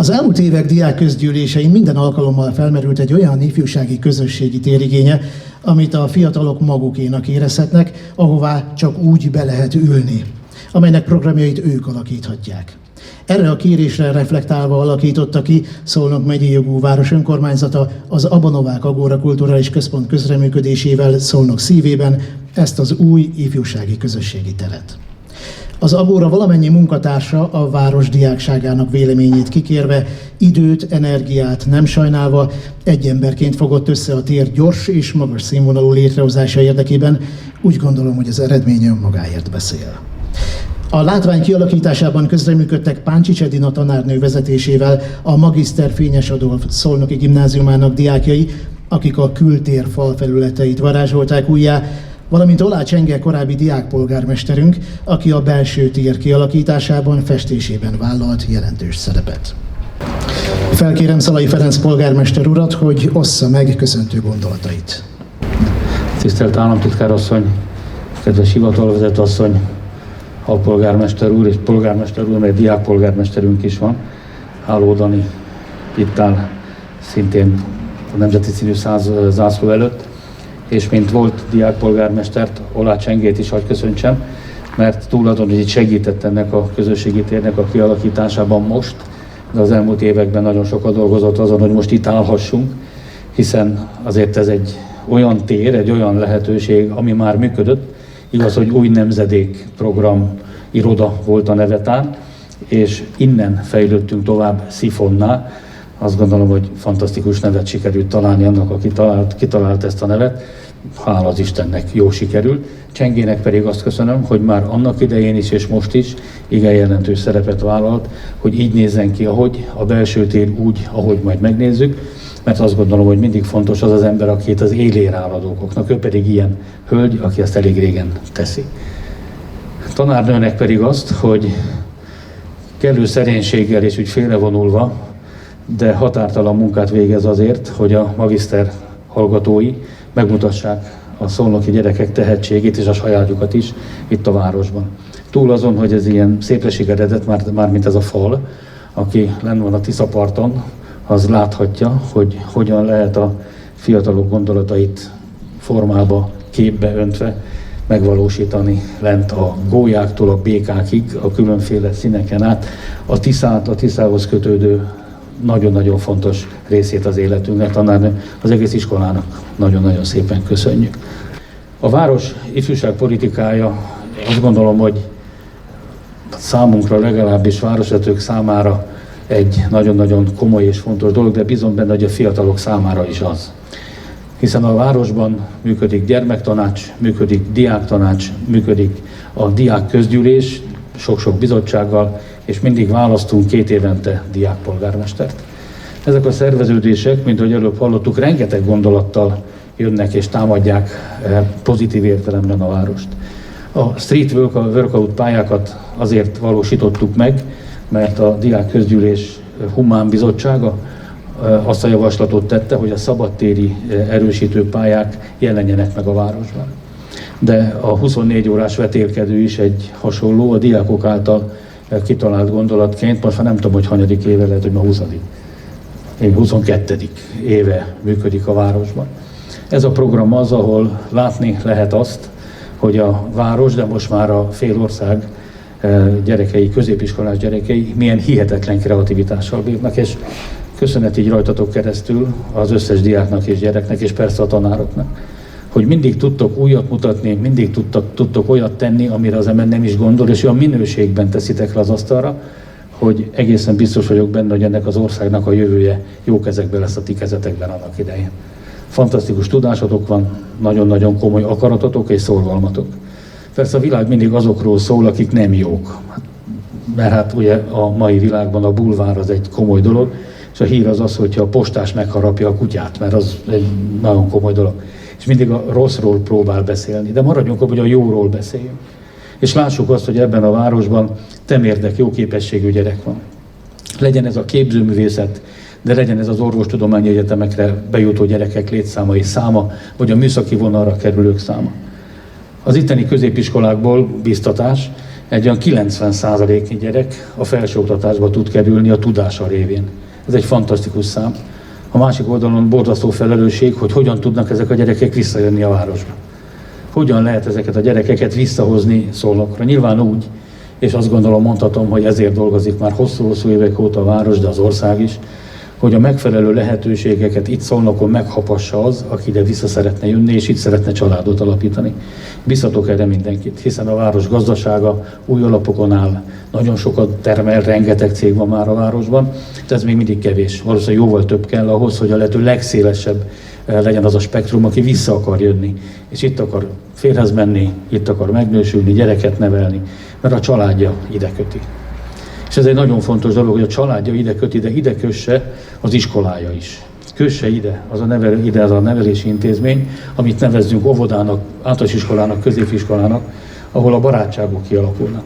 Az elmúlt évek diákközgyűlésein minden alkalommal felmerült egy olyan ifjúsági közösségi térigénye, amit a fiatalok magukénak érezhetnek, ahová csak úgy be lehet ülni, amelynek programjait ők alakíthatják. Erre a kérésre reflektálva alakította ki Szolnok megyei jogú város önkormányzata az Abanovák Agóra Kulturális Központ közreműködésével Szolnok szívében ezt az új ifjúsági közösségi teret. Az Agóra valamennyi munkatársa a város diákságának véleményét kikérve, időt, energiát nem sajnálva egy emberként fogott össze a tér gyors és magas színvonalú létrehozása érdekében. Úgy gondolom, hogy az eredmény önmagáért beszél. A látvány kialakításában közreműködtek Páncsics Edina tanárnő vezetésével a Magiszter Fényes Adolf Szolnoki Gimnáziumának diákjai, akik a kültér falfelületeit varázsolták újjá, valamint Oláh Csenge korábbi diákpolgármesterünk, aki a belső tér kialakításában, festésében vállalt jelentős szerepet. Felkérem Szalai Ferenc polgármester urat, hogy ossza meg köszöntő gondolatait. Tisztelt államtitkár asszony, kedves hivatalvezető asszony, alpolgármester úr és polgármester úr, mert diákpolgármesterünk is van. Háló Dani itt áll szintén a nemzeti színű zászló előtt, és mint volt diákpolgármestert, Oláh Csengét is hadd köszöntsem, mert túl azon, hogy itt segített ennek a közösségi térnek a kialakításában most, de az elmúlt években nagyon sokat dolgozott azon, hogy most itt állhassunk, hiszen azért ez egy olyan tér, egy olyan lehetőség, ami már működött. Igaz, hogy új nemzedék program iroda volt a nevetán, és innen fejlődtünk tovább Szifonnál. Azt gondolom, hogy fantasztikus nevet sikerült találni annak, aki kitalált ezt a nevet. Hála az Istennek, jó sikerül. Csengének pedig azt köszönöm, hogy már annak idején is és most is igen jelentős szerepet vállalt, hogy így nézzen ki, ahogy a belső tér úgy, ahogy majd megnézzük, mert azt gondolom, hogy mindig fontos az az ember, aki itt az élére áll a dolgoknak. Ő pedig ilyen hölgy, aki ezt elég régen teszi. Tanárnőnek pedig azt, hogy kellő szerénységgel és úgy félrevonulva, de határtalan munkát végez azért, hogy a magiszter hallgatói megmutassák a szolnoki gyerekek tehetségét és a sajátjukat is itt a városban. Túl azon, hogy ez ilyen szépre eredet, már mint ez a fal, aki lenn van a Tiszaparton, az láthatja, hogy hogyan lehet a fiatalok gondolatait formába, képbe öntve megvalósítani lent a gólyáktól a békákig, a különféle színeken át, a Tiszát, a Tiszához kötődő nagyon-nagyon fontos részét az életünknek, tanárnő, az egész iskolának nagyon-nagyon szépen köszönjük. A város ifjúságpolitikája, azt gondolom, hogy számunkra, legalábbis városvezetők számára egy nagyon-nagyon komoly és fontos dolog, de bízom benne, hogy a fiatalok számára is az. Hiszen a városban működik gyermektanács, működik diáktanács, működik a diákközgyűlés, sok-sok bizottsággal, és mindig választunk 2 évente diákpolgármestert. Ezek a szerveződések, mint ahogy előbb hallottuk, rengeteg gondolattal jönnek és támadják pozitív értelemben a várost. A street workout pályákat azért valósítottuk meg, mert a diákközgyűlés humán bizottsága azt a javaslatot tette, hogy a szabadtéri erősítő pályák jelenjenek meg a városban. De a 24 órás vetélkedő is egy hasonló, a diákok által kitalált gondolatként, most már nem tudom, hogy hanyadik éve, lehet, hogy ma 20. 22. éve működik a városban. Ez a program az, ahol látni lehet azt, hogy a város, de most már a fél ország gyerekei, középiskolás gyerekei milyen hihetetlen kreativitással bírnak, és köszönet így rajtatok keresztül az összes diáknak és gyereknek, és persze a tanároknak, hogy mindig tudtok újat mutatni, mindig tudtok olyat tenni, amire az ember nem is gondol, és olyan minőségben teszitek le az asztalra, hogy egészen biztos vagyok benne, hogy ennek az országnak a jövője jó kezekben lesz a ti kezetekben annak idején. Fantasztikus tudásotok van, nagyon-nagyon komoly akaratotok és szorgalmatok. Persze a világ mindig azokról szól, akik nem jók. Mert hát ugye a mai világban a bulvár az egy komoly dolog, és a hír az az, hogyha a postás megharapja a kutyát, mert az egy nagyon komoly dolog. És mindig a rosszról próbál beszélni, de maradjunk abban, hogy a jóról beszéljünk. És lássuk azt, hogy ebben a városban temérdek, jó képességű gyerek van. Legyen ez a képzőművészet, de legyen ez az orvostudományi egyetemekre bejutó gyerekek létszáma és száma, vagy a műszaki vonalra kerülők száma. Az itteni középiskolákból biztatás, egy olyan 90%-nyi gyerek a felsőoktatásba tud kerülni a tudása révén. Ez egy fantasztikus szám. A másik oldalon borzasztó felelősség, hogy hogyan tudnak ezek a gyerekek visszajönni a városba. Hogyan lehet ezeket a gyerekeket visszahozni Szolnokra? Nyilván úgy, és azt gondolom, mondhatom, hogy ezért dolgozik már hosszú-hosszú évek óta a város, de az ország is, hogy a megfelelő lehetőségeket itt Szolnokon meghapassa az, aki ide vissza szeretne jönni, és itt szeretne családot alapítani. Biztatok erre mindenkit, hiszen a város gazdasága új alapokon áll, nagyon sokat termel, rengeteg cég van már a városban, de ez még mindig kevés. Valószínűleg jóval több kell ahhoz, hogy a lehető legszélesebb legyen az a spektrum, aki vissza akar jönni, és itt akar férjhez menni, itt akar megnősülni, gyereket nevelni, mert a családja ide köti. És ez egy nagyon fontos dolog, hogy a családja ide köti, de ide kösse az iskolája is. Kösse ide az a nevelési intézmény, amit nevezzünk óvodának, általános iskolának, középiskolának, ahol a barátságok kialakulnak.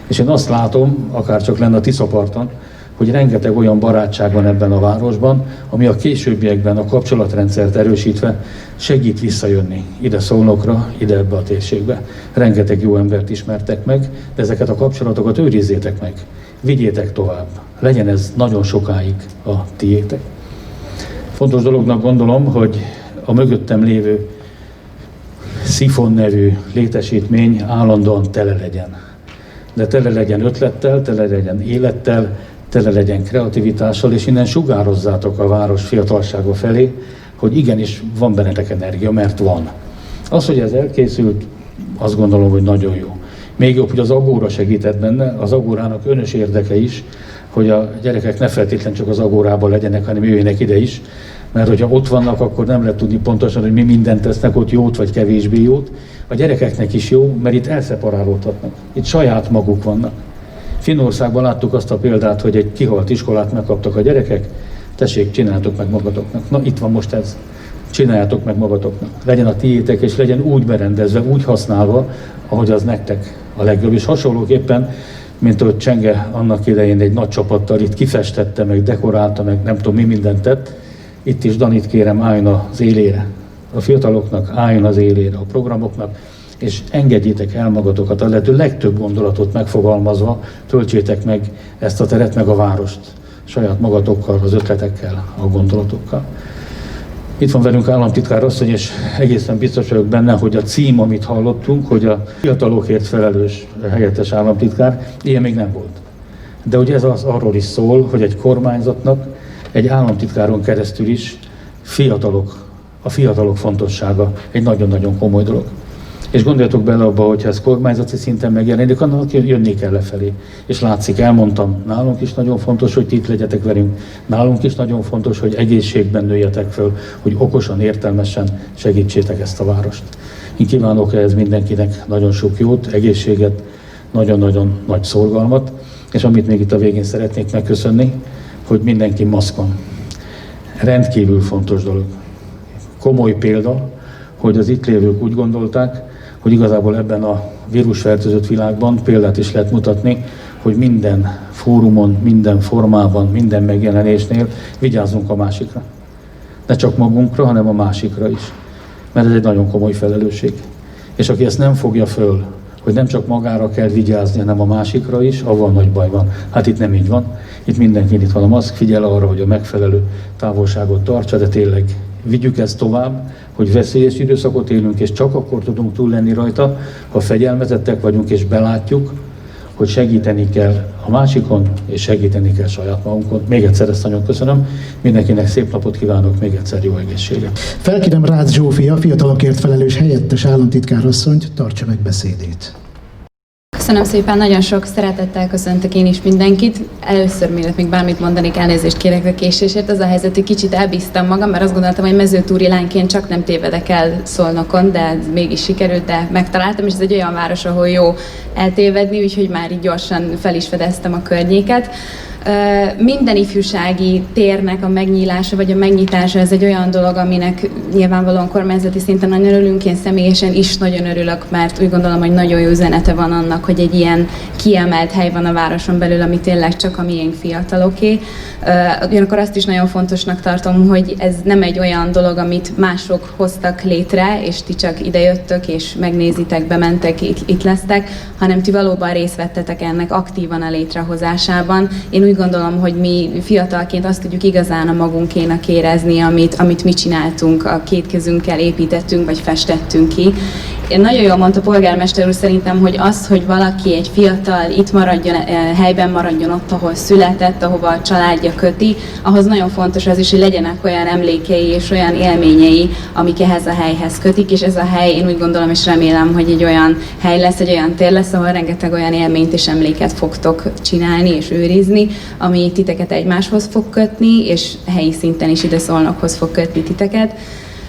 És én azt látom, akár csak lenne a Tiszaparton, hogy rengeteg olyan barátság van ebben a városban, ami a későbbiekben a kapcsolatrendszert erősítve segít visszajönni ide Szolnokra, ide ebbe a térségbe. Rengeteg jó embert ismertek meg, de ezeket a kapcsolatokat őrizzétek meg, vigyétek tovább. Legyen ez nagyon sokáig a tiétek. Fontos dolognak gondolom, hogy a mögöttem lévő Szifon nevű létesítmény állandóan tele legyen. De tele legyen ötlettel, tele legyen élettel, tele legyen kreativitással, és innen sugározzátok a város fiatalsága felé, hogy igenis van bennetek energia, mert van. Az, hogy ez elkészült, azt gondolom, hogy nagyon jó. Még jobb, hogy az Agóra segített benne, az Agórának önös érdeke is, hogy a gyerekek ne feltétlenül csak az Agórában legyenek, hanem jöjjenek ide is, mert hogyha ott vannak, akkor nem lehet tudni pontosan, hogy mi mindent tesznek ott jót vagy kevésbé jót. A gyerekeknek is jó, mert itt elszeparálódhatnak. Itt saját maguk vannak. Finnországban láttuk azt a példát, hogy egy kihalt iskolát megkaptak a gyerekek, tessék, csináljátok meg magatoknak. Na, itt van most ez. Csináljátok meg magatoknak. Legyen a tiétek, és legyen úgy berendezve, úgy használva, ahogy az nektek a legjobb. És hasonlóképpen, mint ahogy Csenge annak idején egy nagy csapattal itt kifestette, meg dekorálta, meg nem tudom mi mindent tett, itt is Danit kérem, álljon az élére. A fiataloknak álljon az élére, a programoknak, és engedjétek el magatokat, a lehető legtöbb gondolatot megfogalmazva, töltsétek meg ezt a teret, meg a várost saját magatokkal, az ötletekkel, a gondolatokkal. Itt van velünk államtitkár asszony, és egészen biztos vagyok benne, hogy a cím, amit hallottunk, hogy a fiatalokért felelős helyettes államtitkár, ilyen még nem volt. De ugye ez arról is szól, hogy egy kormányzatnak, egy államtitkáron keresztül is a fiatalok fontossága egy nagyon-nagyon komoly dolog. És gondoljatok bele abba, hogyha ez kormányzati szinten megjelenik, annak jönni kell lefelé. És látszik, elmondtam, nálunk is nagyon fontos, hogy ti itt legyetek velünk, nálunk is nagyon fontos, hogy egészségben nőjetek föl, hogy okosan, értelmesen segítsétek ezt a várost. Én kívánok ehhez mindenkinek nagyon sok jót, egészséget, nagyon-nagyon nagy szorgalmat, és amit még itt a végén szeretnék megköszönni, hogy mindenki maszkon. Rendkívül fontos dolog. Komoly példa, hogy az itt lévők úgy gondolták, hogy igazából ebben a vírusfertőzött világban példát is lehet mutatni, hogy minden fórumon, minden formában, minden megjelenésnél vigyázzunk a másikra. Ne csak magunkra, hanem a másikra is. Mert ez egy nagyon komoly felelősség. És aki ezt nem fogja föl, hogy nem csak magára kell vigyázni, hanem a másikra is, avval nagy baj van. Hát itt nem így van. Itt mindenki itt van a maszk, figyel arra, hogy a megfelelő távolságot tartsa, de tényleg vigyük ezt tovább, hogy veszélyes időszakot élünk, és csak akkor tudunk túl lenni rajta, ha fegyelmezettek vagyunk, és belátjuk, hogy segíteni kell a másikon, és segíteni kell saját magunkon. Még egyszer ezt nagyon köszönöm. Mindenkinek szép napot kívánok, még egyszer jó egészséget. Felkérem Rácz Zsófia, fiatalokért felelős helyettes államtitkárasszonyt, tartsa meg beszédét. Köszönöm szépen, nagyon sok szeretettel köszöntök én is mindenkit. Először, mielőtt még bármit mondanék, elnézést kérek a késésért. Az a helyzet, hogy kicsit elbíztam magam, mert azt gondoltam, hogy mezőtúri lányként csak nem tévedek el Szolnokon, de ez mégis sikerült, de megtaláltam, és ez egy olyan város, ahol jó eltévedni, úgyhogy már így gyorsan fel is fedeztem a környéket. Minden ifjúsági térnek a megnyílása vagy a megnyitása, ez egy olyan dolog, aminek nyilvánvalóan kormányzati szinten nagyon örülünk, én személyesen is nagyon örülök, mert úgy gondolom, hogy nagyon jó üzenete van annak, hogy egy ilyen kiemelt hely van a városon belül, ami tényleg csak a miénk fiataloké. Ugyanakkor azt is nagyon fontosnak tartom, hogy ez nem egy olyan dolog, amit mások hoztak létre, és ti csak idejöttök, és megnézitek, bementek, itt lesztek, hanem ti valóban részt vettetek ennek aktívan a létrehozásában. Én úgy gondolom, hogy mi fiatalként azt tudjuk igazán a magunkénak érezni, amit mi csináltunk, a két kezünkkel építettünk, vagy festettünk ki. Én nagyon jól mondta polgármester úr szerintem, hogy az, hogy valaki, egy fiatal itt maradjon, helyben maradjon ott, ahol született, ahova a családja köti, ahhoz nagyon fontos az is, hogy legyenek olyan emlékei és olyan élményei, amik ehhez a helyhez kötik, és ez a hely, én úgy gondolom és remélem, hogy egy olyan hely lesz, egy olyan tér lesz, ahol rengeteg olyan élményt és emléket fogtok csinálni és őrizni, ami titeket egymáshoz fog kötni, és helyi szinten is ide Szolnokhoz fog kötni titeket.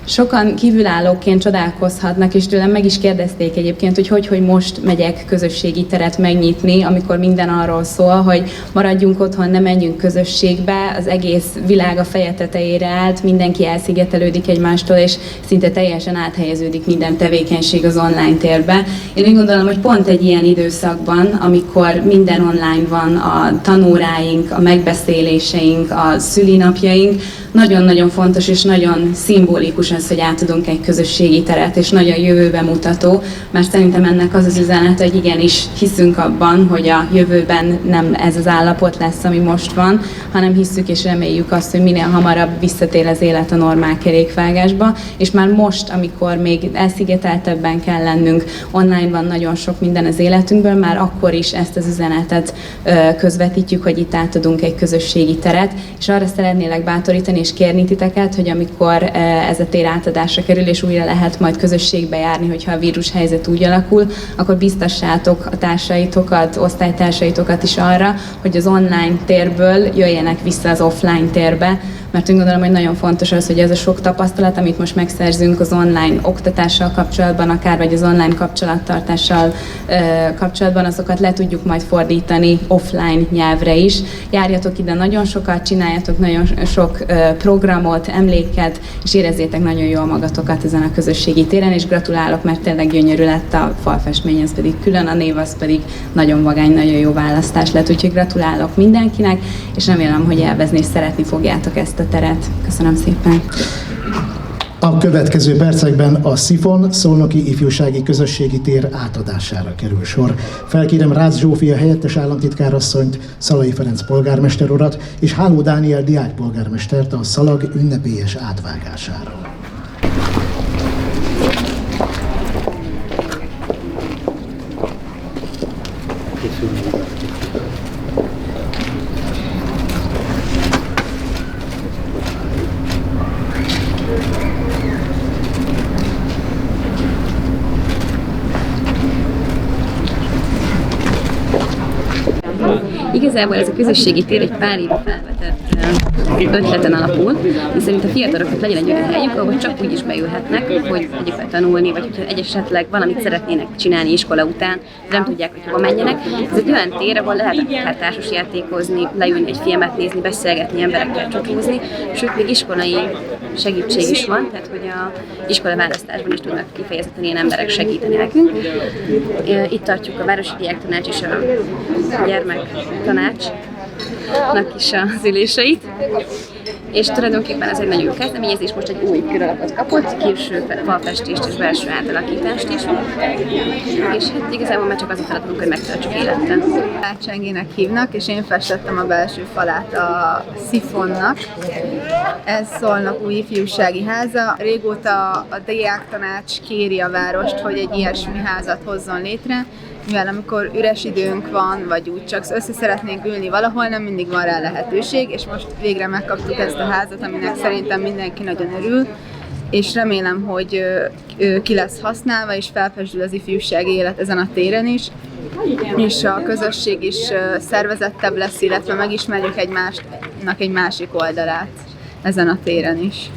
Sokan kívülállóként csodálkozhatnak, és tőlem meg is kérdezték egyébként, hogy most megyek közösségi teret megnyitni, amikor minden arról szól, hogy maradjunk otthon, ne menjünk közösségbe, az egész világ a feje tetejére állt, mindenki elszigetelődik egymástól, és szinte teljesen áthelyeződik minden tevékenység az online térbe. Én úgy gondolom, hogy pont egy ilyen időszakban, amikor minden online van, a tanóráink, a megbeszéléseink, a szülinapjaink, nagyon-nagyon fontos és nagyon szimbolikus az, hogy átadunk egy közösségi teret, és nagyon jövőbe mutató, mert szerintem ennek az az üzenet, hogy igenis hiszünk abban, hogy a jövőben nem ez az állapot lesz, ami most van, hanem hisszük és reméljük azt, hogy minél hamarabb visszatér az élet a normál kerékvágásba, és már most, amikor még elszigeteltebben kell lennünk, online van nagyon sok minden az életünkből, már akkor is ezt az üzenetet közvetítjük, hogy itt átadunk egy közösségi teret, és arra szeretnélek bátorítani és kérni titeket, hogy amikor ez a tér átadásra kerül, és újra lehet majd közösségbe járni, hogyha a vírushelyzet úgy alakul, akkor biztassátok a társaitokat, osztálytársaitokat is arra, hogy az online térből jöjjenek vissza az offline térbe, mert úgy gondolom, hogy nagyon fontos az, hogy ez a sok tapasztalat, amit most megszerzünk az online oktatással kapcsolatban, akár vagy az online kapcsolattartással kapcsolatban, azokat le tudjuk majd fordítani offline nyelvre is. Járjatok ide nagyon sokat, csináljatok nagyon sok programot, emléket, és érezzétek nagyon jól magatokat ezen a közösségi téren, és gratulálok, mert tényleg gyönyörű lett a falfestmény, ez pedig külön, a név az pedig nagyon vagány, nagyon jó választás lett, úgyhogy gratulálok mindenkinek, és remélem, hogy élvezni és szeretni fogjátok ezt a teret. Köszönöm szépen! A következő percekben a Szifon Szolnoki Ifjúsági Közösségi Tér átadására kerül sor. Felkérem Rácz Zsófia helyettes államtitkárasszonyt, Szalai Ferenc polgármester urat és Háló Dániel diákpolgármestert a szalag ünnepélyes átvágására. Igazából ez a közösségi tér egy pár éve felvetett ötleten alapul, miszerint a fiataloknak legyen egy olyan helyük, ahol csak úgy is beülhetnek, hogy egyébként tanulni, vagy hogyha esetleg valamit szeretnének csinálni iskola után, de nem tudják, hogy hova menjenek. Ez egy olyan tér, ahol lehet akár társasjátékozni, leülni egy filmet nézni, beszélgetni, emberekkel csocsózni, sőt, még iskolai segítség is van, tehát hogy a iskola választásban is tudnak kifejezetten ilyen emberek segíteni nekünk. Itt tartjuk a Városi Diáktanács és a Gyermektanácsnak is az üléseit. És tulajdonképpen ez egy nagyon jó kezdeményezés, most egy új köralapot kapott, külső falfestést és belső átalakítást is. És hát igazából már csak az a feladatunk, hogy megtöltsük élettel. Csengének hívnak, és én festettem a belső falát a Szifonnak. Ez Szolnok új ifjúsági háza. Régóta a diáktanács kéri a várost, hogy egy ilyesmi házat hozzon létre, mivel amikor üres időnk van, vagy úgy csak össze szeretnénk ülni valahol, nem mindig van rá lehetőség, és most végre megkaptuk ezt a házat, aminek szerintem mindenki nagyon örül, és remélem, hogy ki lesz használva, és felfesdül az ifjúsági élet ezen a téren is, és a közösség is szervezettebb lesz, illetve megismerjük egymásnak egy másik oldalát ezen a téren is.